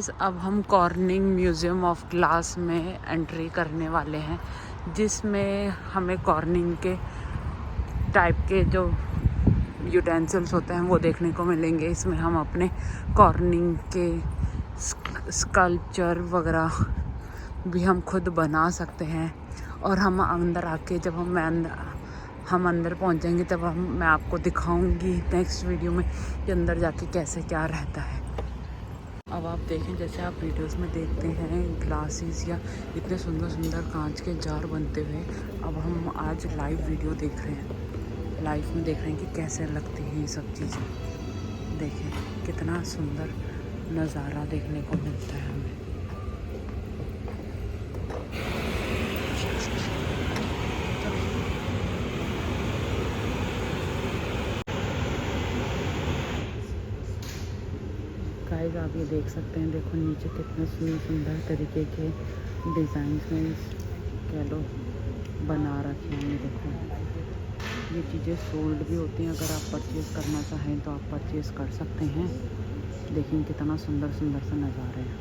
अब हम cornering museum of glass में एंट्री करने वाले हैं, जिसमें हमें कॉर्निंग के टाइप के जो यूटेंसिल्स होते हैं वो देखने को मिलेंगे। इसमें हम अपने कॉर्निंग के स्कल्पचर वगैरह भी हम खुद बना सकते हैं। और हम अंदर आके जब हम अंदर पहुंचेंगे तब मैं आपको दिखाऊंगी नेक्स्ट वीडियो में कि अंदर जाके कैसे क्या रहता है। अब आप देखें, जैसे आप वीडियोस में देखते हैं ग्लासेस या इतने सुंदर सुंदर कांच के जार बनते हुए, अब हम आज लाइव वीडियो देख रहे हैं। लाइव में देख रहे हैं कि कैसे लगती हैं ये सब चीज़ें। देखें कितना सुंदर नज़ारा देखने को मिलता है हमें। गाइस आप ये देख सकते हैं, देखो नीचे कितने सुंदर सुंदर तरीके के डिज़ाइंस में कह लो बना रखे हैं। ये देखो, ये चीज़ें सोल्ड भी होती हैं। अगर आप परचेज़ करना चाहें तो आप परचेज़ कर सकते हैं। देखिए कितना सुंदर सुंदर सा नज़ारे हैं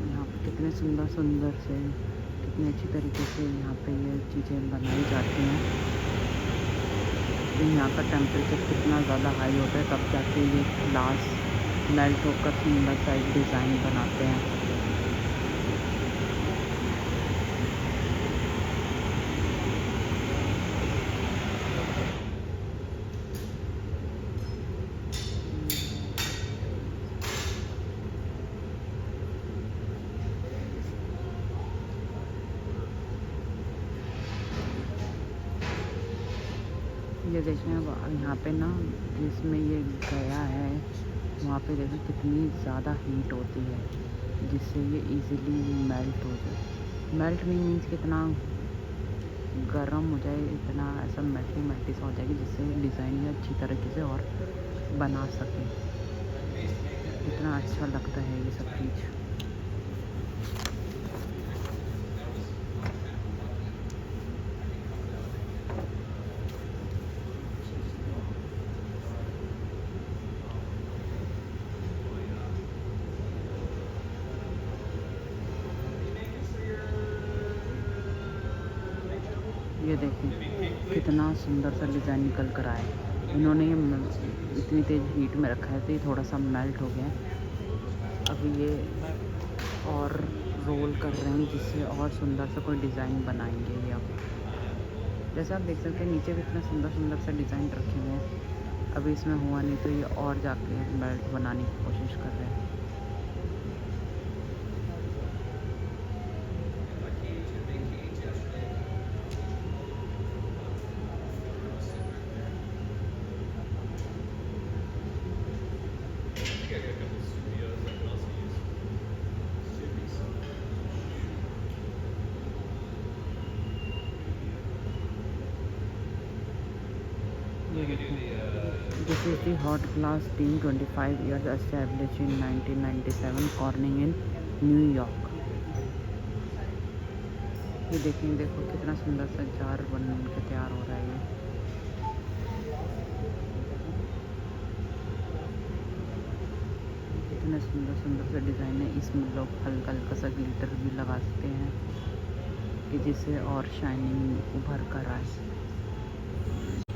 यहाँ पे, कितने सुंदर सुंदर से, कितने अच्छी तरीके से यहाँ पे ये चीज़ें बनाई जाती हैं। यहाँ का टेम्परेचर कितना ज़्यादा हाई होता है तब जाके ये ग्लास मेल्ट होकर सुंदर सा एक डिज़ाइन बनाते हैं। ये देखें, अब यहाँ पे ना जिसमें ये गया है वहाँ पे देखो कितनी ज़्यादा हीट होती है, जिससे ये इजीली मेल्ट हो जाए। मेल्ट नहीं मीन्स कितना गर्म हो जाए, इतना ऐसा मेल्टी सा हो जाएगी जिससे डिज़ाइन ये अच्छी तरीके से और बना सकें। इतना अच्छा लगता है ये सब चीज़। ये देखिए कितना सुंदर सा डिज़ाइन निकल कर आया। इन्होंने ये इतनी तेज़ हीट में रखा है तो ये थोड़ा सा मेल्ट हो गया। अभी ये और रोल कर रहे हैं जिससे और सुंदर सा कोई डिज़ाइन बनाएंगे ये। अब जैसे आप देख सकते हैं नीचे भी इतना सुंदर सुंदर सा डिज़ाइन रखे हुए हैं। अभी इसमें हुआ नहीं तो ये और जाके मेल्ट बनाने की कोशिश कर रहे हैं। This is the hot glass team, 25 years established in 1997, Corning in New York। ये देखें, देखो कितना सुंदर सा जार बन के तैयार हो रहा है ये। कितने सुंदर सुंदर से डिज़ाइन है। इसमें लोग हल्का हल्का सा ग्लिटर भी लगा सकते हैं कि जिससे और शाइनिंग उभर कर आए।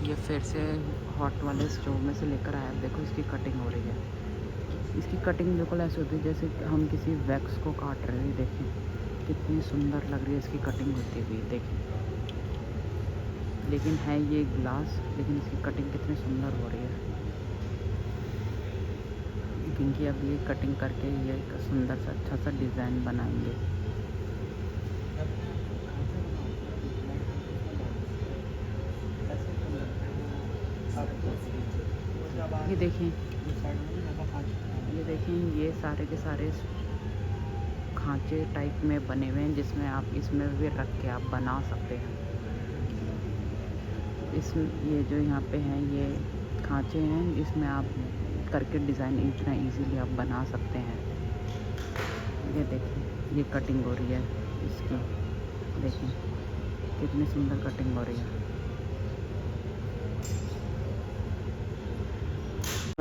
ये फिर से हॉट वाले स्टोव में से लेकर आया। देखो इसकी कटिंग हो रही है। इसकी कटिंग बिल्कुल ऐसे होती है जैसे हम किसी वैक्स को काट रहे हैं। देखिए कितनी सुंदर लग रही है इसकी कटिंग होती हुई। देखिए, लेकिन है ये ग्लास, लेकिन इसकी कटिंग कितनी सुंदर हो रही है। क्योंकि अब ये कटिंग करके ये एक सुंदर सा अच्छा सा डिज़ाइन बनाएंगे। ये देखें ये सारे के सारे खांचे टाइप में बने हुए हैं, जिसमें आप इसमें भी रख के आप बना सकते हैं। ये जो यहाँ पे हैं ये खांचे हैं, जिसमें आप करके डिज़ाइन इतना इजीली आप बना सकते हैं। ये देखिए ये कटिंग हो रही है इसकी। देखिए कितनी सुंदर कटिंग हो रही है।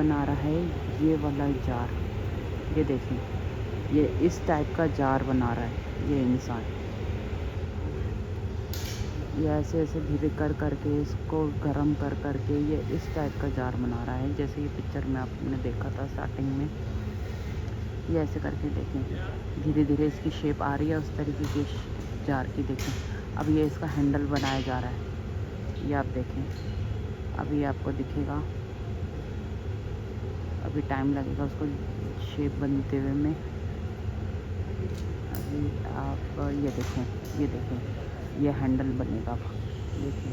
बना रहा है ये वाला जार। ये देखें, ये इस टाइप का जार बना रहा है ये इंसान। ये ऐसे ऐसे धीरे कर करके इसको गरम कर करके ये इस टाइप का जार बना रहा है, जैसे ये पिक्चर में आपने देखा था स्टार्टिंग में। ये ऐसे करके देखें, धीरे धीरे इसकी शेप आ रही है उस तरीके की जार की। देखें अब ये इसका हैंडल बनाया जा रहा है, ये आप देखें, अभी आपको दिखेगा, अभी टाइम लगेगा उसको शेप बनते हुए में। अभी आप ये देखें, ये हैंडल बनेगा। देखें,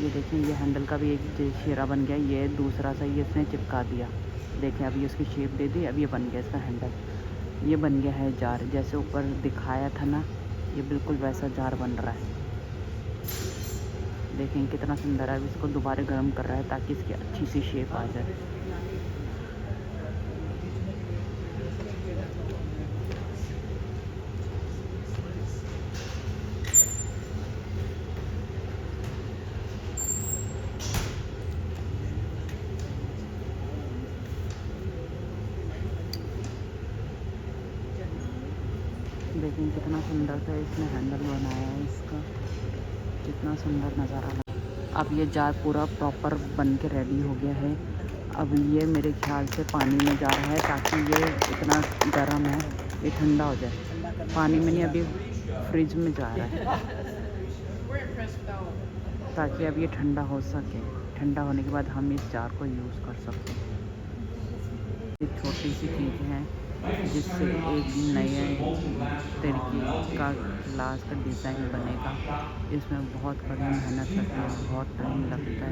ये देखें, ये हैंडल का भी एक शेरा बन गया। ये दूसरा सा ये इसने चिपका दिया। देखें अभी उसकी शेप दे दी, अब ये बन गया इसका हैंडल। ये बन गया है जार, जैसे ऊपर दिखाया था ना, ये बिल्कुल वैसा जार बन रहा है। देखें कितना सुंदर है। अब इसको दोबारा गर्म कर रहा है ताकि इसकी अच्छी सी शेप आ जाए। देखें कितना सुंदर सा इसने हैंडल बनाया है इसका, कितना सुंदर नज़ारा लगा। अब ये जार पूरा प्रॉपर बन के रेडी हो गया है। अब ये मेरे ख्याल से पानी में जा रहा है ताकि ये इतना गर्म है ये ठंडा हो जाए। पानी में नहीं, अभी फ्रिज में जा रहा है ताकि अब ये ठंडा हो सके। ठंडा होने के बाद हम इस जार को यूज़ कर सकते हैं। ये छोटी सी चीज़ है जिससे एक नए तरीके का ग्लास का डिज़ाइन बनेगा। इसमें बहुत बड़ी मेहनत लगती है, बहुत टाइम लगता है।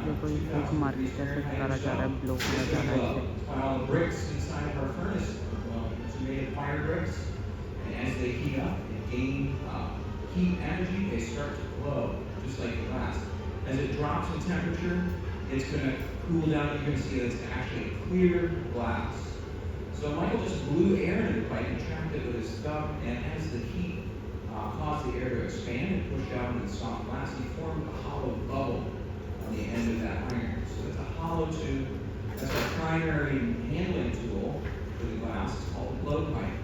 देखो ये एक मार्केट से करा जा रहा है, ब्लो करा जा रहा है। As they heat up and gain heat energy, they start to glow, just like glass. As it drops in temperature, it's going to cool down. You're going to see that it's actually clear glass. So Michael just blew air into the pipe and trapped it with his thumb, and as the heat caused the air to expand and push out into the soft glass, he formed a hollow bubble on the end of that iron. So it's a hollow tube. That's our primary handling tool for the glass. It's called a blow pipe.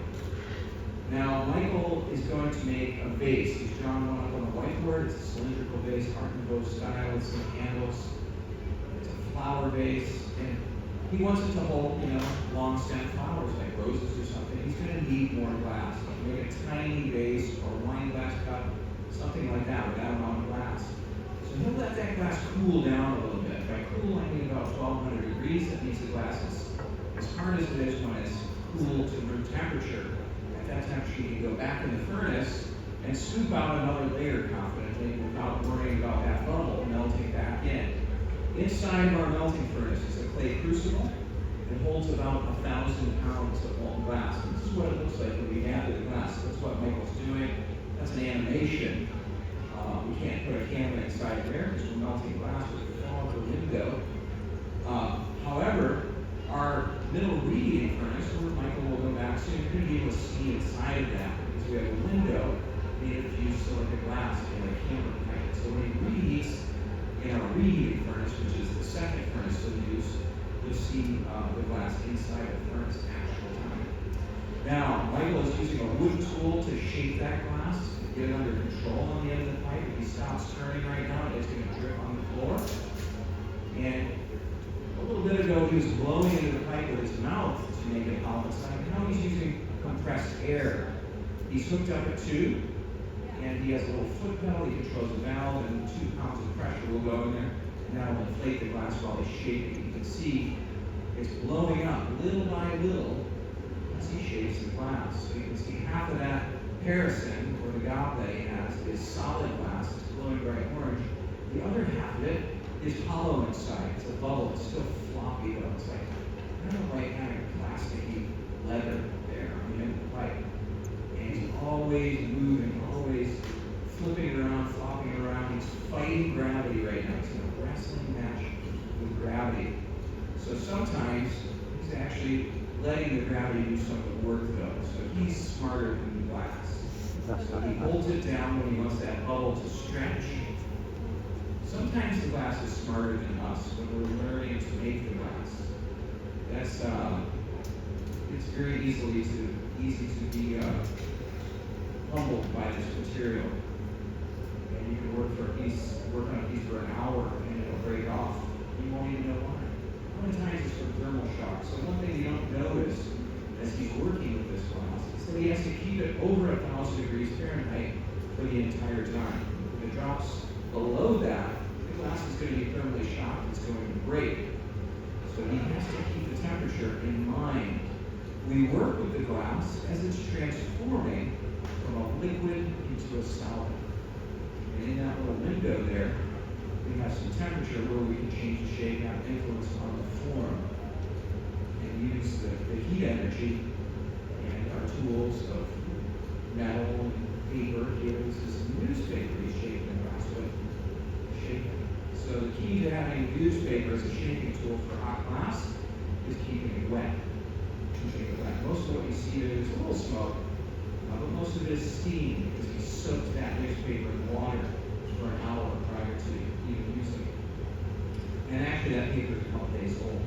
Now, Michael is going to make a vase. He's drawn one up on the whiteboard. It's a cylindrical vase, Art Nouveau style with some handles. It's a flower vase, and he wants it to hold, long stem flowers like roses or something. He's going to need more glass. He can make a tiny vase or wine glass cup, something like that without a lot of glass. So he'll let that glass cool down a little bit. By cool, I mean about 1200 degrees. That means the glass is as hard as it is when it's cool to room temperature. That temperature, you can go back in the furnace and scoop out another layer confidently without worrying about that bubble melting back in. Inside of our melting furnace is a clay crucible. It holds about 1,000 pounds of molten glass. And this is what it looks like when we gather the glass. That's what Michael's doing. That's an animation. We can't put a camera inside there because we're melting glass with the fall of the window. However, our middle reheating furnace, where Michael will go back soon, you're going to be able to see inside of that because we have a window made of fused silica glass and a camera pipe. So when he reheats in our reheating furnace, which is the second furnace we'll use, you'll see the glass inside the furnace actual time. Now, Michael is using a wood tool to shape that glass, to get it under control on the end of the pipe. If he stops turning right now, it's going to drip on the floor. And a little bit ago, he was blowing into the pipe with his mouth to make it hollow inside. Now he's using compressed air. He's hooked up a tube, and he has a little foot pedal. He controls the valve, and 2 pounds of pressure will go in there, and that will inflate the glass while he's shaping. You can see it's blowing up little by little as he shapes the glass. So you can see half of that paraffin, or the goblet that he has, is solid glass. It's glowing bright orange. The other half of it is hollow inside. It's a bubble. It's still floppy though. It's like kind of like having plasticky leather there on the end of the pipe. And he's always moving, always flipping around, flopping around. He's fighting gravity right now. He's in a wrestling match with gravity. So sometimes he's actually letting the gravity do some of the work though. So he's smarter than the glass. So he holds it down when he wants that bubble to stretch. Sometimes the glass is smarter than us when we're learning to make the glass. That's it's very easy to be humbled by this material. And you can work on a piece for an hour and it'll break off. You won't even know why. How many times it's from thermal shock? So one thing you don't notice as he's working with this glass is that he has to keep it over 1,000 degrees Fahrenheit for the entire time. If it drops below that, the glass is going to be thermally shocked. It's going to break. So he has to keep the temperature in mind. We work with the glass as it's transforming from a liquid into a solid. And in that little window there, we have some temperature where we can change the shape, have influence on the form, and use the heat energy and our tools of metal and paper gives us newspaper he's shaping the glass with. So the key to having newspaper as a shaping tool for hot glass is keeping it wet. Most of what you see there is a little smoke, but most of it is steam because he soaked that newspaper in water for an hour prior to even using it. And actually that paper is a couple days old.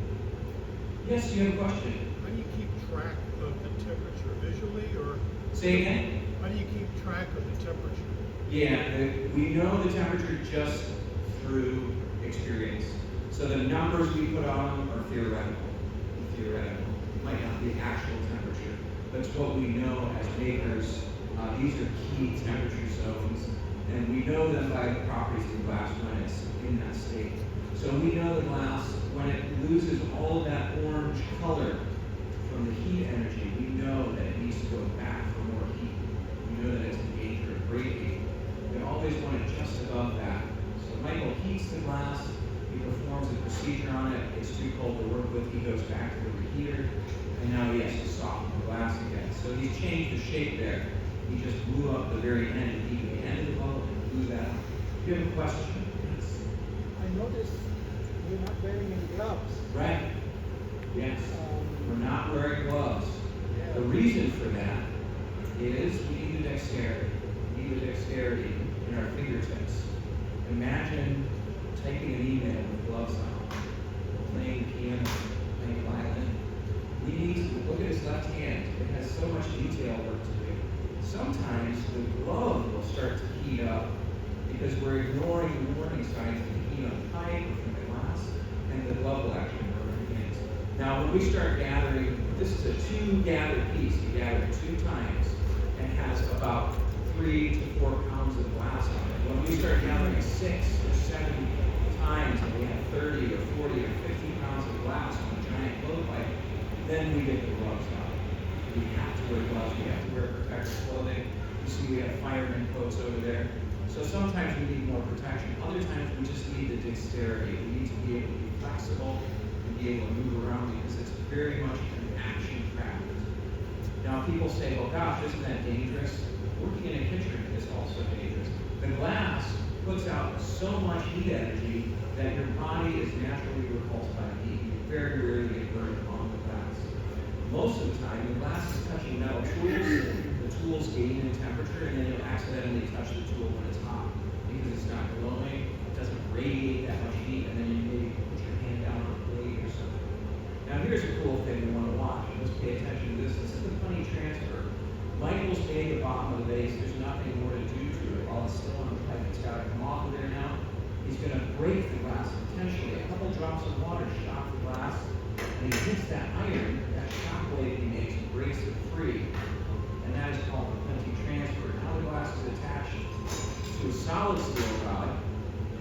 Yes, you have a question? How do you keep track of the temperature visually, or? Say again? How do you keep track of the temperature? Yeah, we know the temperature just through experience. So the numbers we put on them are theoretical. It might not be actual temperature, but it's what we know as makers. These are key temperature zones, and we know them by the properties of the glass when it's in that state. So we know the glass, when it loses all of that orange color from the heat energy, we know that it needs to go back for more heat. We know that it's in danger of breaking. We always want it just above that. So Michael heats the glass, he performs a procedure on it, it's too cold to work with, he goes back to the reheater, and now he has to soften the glass again. So he's changed the shape there. He just blew up the very end, and he the end of the bubble and blew that up. Do you have a question? Yes. I noticed you're not wearing any gloves. Right. Yes. We're not wearing gloves. Yeah. The reason for that is we need the dexterity. We need the dexterity in our fingertips. Imagine typing an email with gloves on, playing piano, playing violin. We need to look at his left hand. It has so much detail work to do. Sometimes the glove will start to heat up because we're ignoring the warning signs of the heat on the pipe or from the glass, and the glove will actually burn our hands. Now, when we start gathering, this is a 2-gather piece. You gather 2 times and has about 3 to 4 pounds of glass on it. When we start gathering 6 or 7 times and we have 30 or 40 or 50 pounds of glass on a giant blowpipe, then we get the gloves out. We have to wear gloves. We have to wear protective clothing. You see we have fireman coats over there. So sometimes we need more protection. Other times we just need the dexterity. We need to be able to be flexible and be able to move around because it's very much an action craft. Now people say, well gosh, isn't that dangerous? Working in a kitchen is also dangerous. The glass puts out so much heat energy that your body is naturally repulsed by the heat. You very rarely get burned on the glass. Most of the time, the glass is touching metal tools. The tools gain in temperature, and then you'll accidentally touch the tool when it's hot because it's not glowing, it doesn't radiate that much heat, and then you maybe put your hand down on a blade or something. Now here's a cool thing we want to watch. Let's pay attention to this. This is a funny transfer. Michael's made the bottom of the vase. There's nothing more to do to it while it's still on the pipe. It's got to come off of there now. He's going to break the glass potentially. A couple drops of water shock the glass, and he hits that iron, that shock wave he makes, and breaks it free. And that is called the Penty transfer. Now the glass is attached to a solid steel rod.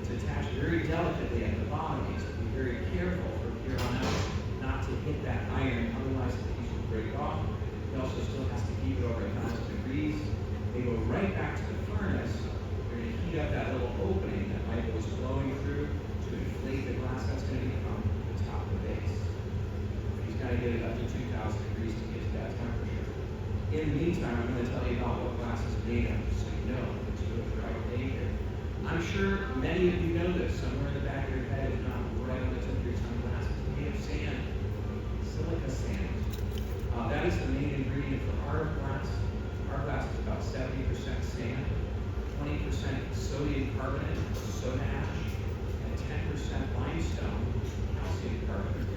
It's attached very delicately at the bottom. He has to be very careful from here on out not to hit that iron, otherwise the piece will break off. He also still has to keep it over 1,000 degrees. They go right back to the furnace. They're going to heat up that little opening that Michael was blowing through to inflate the glass. That's going to become the top of the base. He's got to get it up to 2,000 degrees to get to that temperature. In the meantime, I'm going to tell you about what glass is made of, so you know that you have the right day here. I'm sure many of you know this. Somewhere in the back of your head, if not right on the tip of your tongue, glass is made of sand. Silica sand. That is the main ingredient for our glass. Our glass is about 70% sand, 20% sodium carbonate, soda ash, and 10% limestone, calcium carbonate.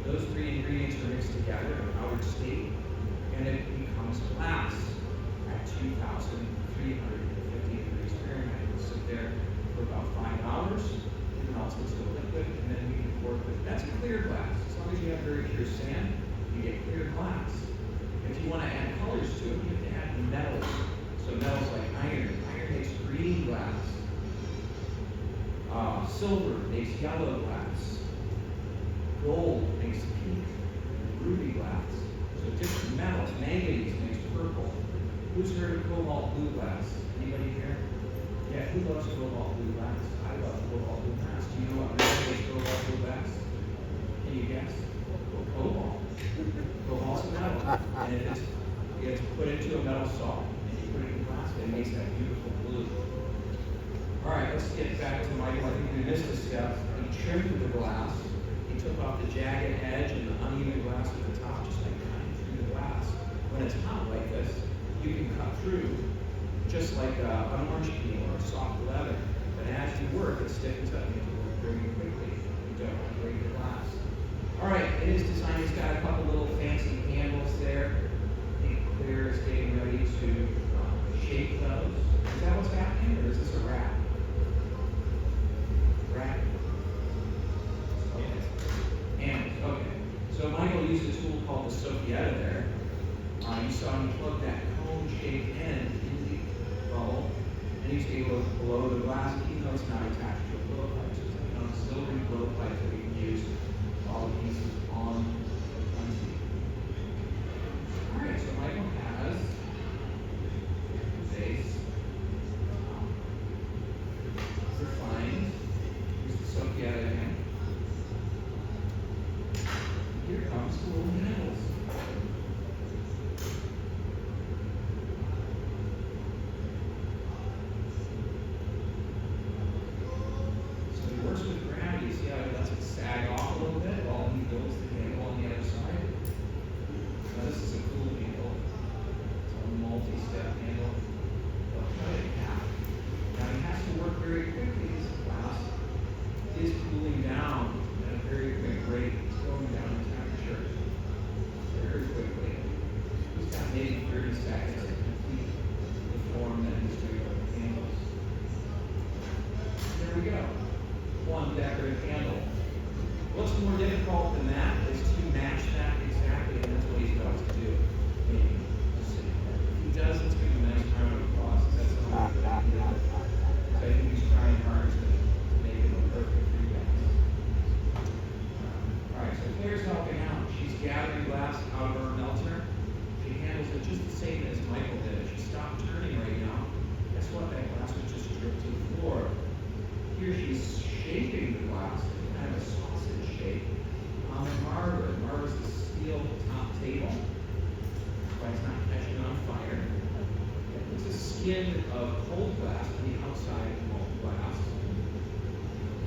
Those three ingredients are mixed together in a powdered state, and it becomes glass at 2,350 degrees Fahrenheit. It'll sit there for about 5 hours. It melts into a liquid, and then we can work with. That's a clear glass. As long as you have very pure sand, you get clear glass. If you want to add colors to it, you have to add metals. So metals like iron. Iron makes green glass. Silver makes yellow glass. Gold makes pink and ruby glass. So different metals. Manganese makes purple. Who's heard of cobalt blue glass? Anybody here? Yeah, who loves cobalt blue glass? I love cobalt blue glass. Do you know what makes cobalt blue glass? Can you guess? Well, cobalt. Cobalt's a metal. And it's put into a metal salt, and you put it in glass, and it makes that beautiful blue. All right, let's get back to Michael. I think we missed a step. He trimmed the glass. He took off the jagged edge and the uneven glass at the top, just like cutting through the glass. When it's hot like this, you can cut through, just like an orange peel or a soft leather. But as you work, it stiffens up and you can work very quickly. You don't want to break the glass. All right, in his design, he's got a couple little fancy handles there. I think Claire is getting ready to shape those. Is that what's happening, or is this a wrap? Wrap? Okay. Handles, okay. So Michael used a tool called the Soffietta there. You saw him plug that cone-shaped end into the bubble, and he's able to blow the glass, even though it's not attached to a blowpipe. So it's like a silvery blowpipe that we can use all the pieces on the punty. All right, so Michael has the base, refined. Here's the Soffietta again. Here comes the little handles. So he works with gravity. See how he lets it sag off a little bit while he builds the handle on the other side? Now this is a cool handle. It's a multi-step handle. They'll cut it in half. Now he has to work very quickly. This glass is cooling down at a very quick rate. It's going down in temperature very quickly. He's got maybe 30 seconds to complete the form that he's doing with the handles. There we go. One decorative handle. What's more difficult than that is to match that exactly, and that's what he's about to do. Maybe. Let's see. If he does, let's give him a nice round of applause. That's something that he does. So I think he's trying hard to make it a perfect for you guys. All right, so Claire's helping out. She's gathering glass out of her melter. She handles it just the same as Michael did. If she stopped turning right now, guess what? That glass would just drip to the floor. Here she's shaping the glass in kind of a sausage shape on the marble. Marble is the steel top table. That's why it's not catching on fire. It puts a skin of cold glass on the outside of cold glass.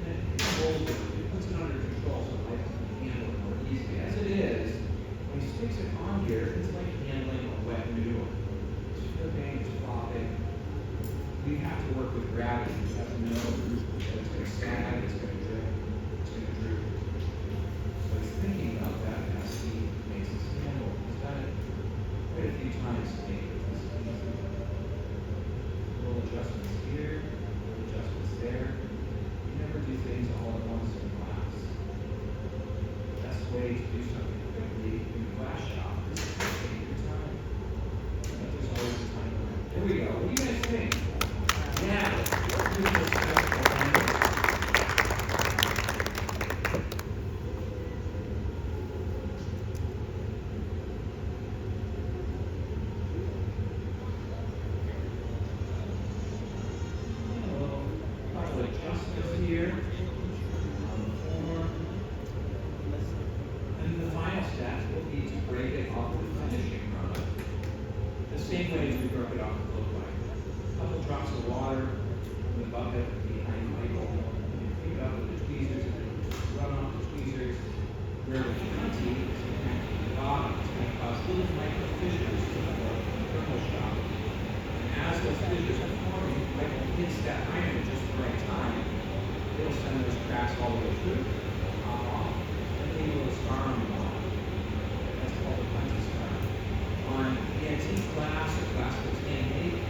And it puts it under control so life can handle it more easily. As it is, when he sticks it on here, it's like handling a wet noodle. It's dripping, it's flopping. We have to work with gravity. We have to know that it's going to sag, it's going to drip, it's going to droop. So he's thinking about that as he makes his handle. He's done it quite a few times to make it this easy. Little adjustments here, little adjustments there. You never do things all at once in class. The best way to do something quickly in the glass shop is to take your time. But there's always a time limit. There we go. What do you guys think? Yeah. Adjustments here on the form. And the final steps will be to break it off the finishing product. The same way as we broke it off the blowpipe. A couple drops of water in the bucket behind Michael. You pick it up with the tweezers and run off the tweezers. Where the Conti is connected to the bottom, it's going to cause little micro fissures in the thermal shock. And as those fissures are forming, like it hits that iron at just the right time, it'll send those cracks all the way through, pop off, and leave a little scar on the bottom. That's called a Conti scar. On antique glass or glass that's handmade,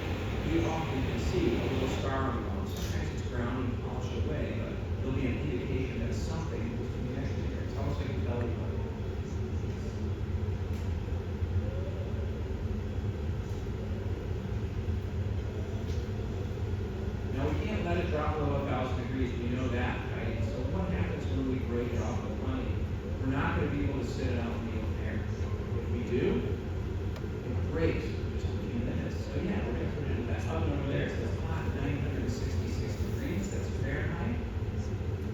you often can see a little scar on the bottom. Sometimes it's ground and polished away, but there'll be an indication that something was connected there. It's almost like a belly button. Now we can't let it drop below 1,000 degrees. We know that, right? So what happens when we break it off the honey? We're not going to be able to sit it out in the open air. If we do, it breaks for just a few minutes. So yeah, we're going to put it in that oven over there. It says hot 966 degrees. That's Fahrenheit.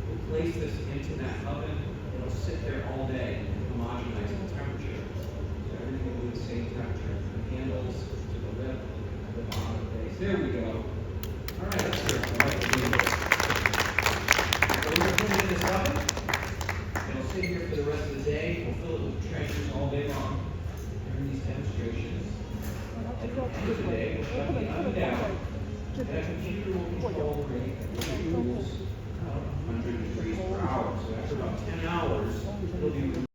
We'll place this into that oven. It'll sit there all day and homogenize the temperature. So everything will be the same temperature. From the handles to the lip and the bottom of the base. There we go. All right, let's hear it. All right, we'll do this. So we're going to put it in this oven. It'll sit here for the rest of the day. We'll fill it with treasures all day long during these demonstrations. At the end of the day, we'll shut the oven down. And a computer will control the rate at which it cools 100 degrees per hour. So after about 10 hours, it'll be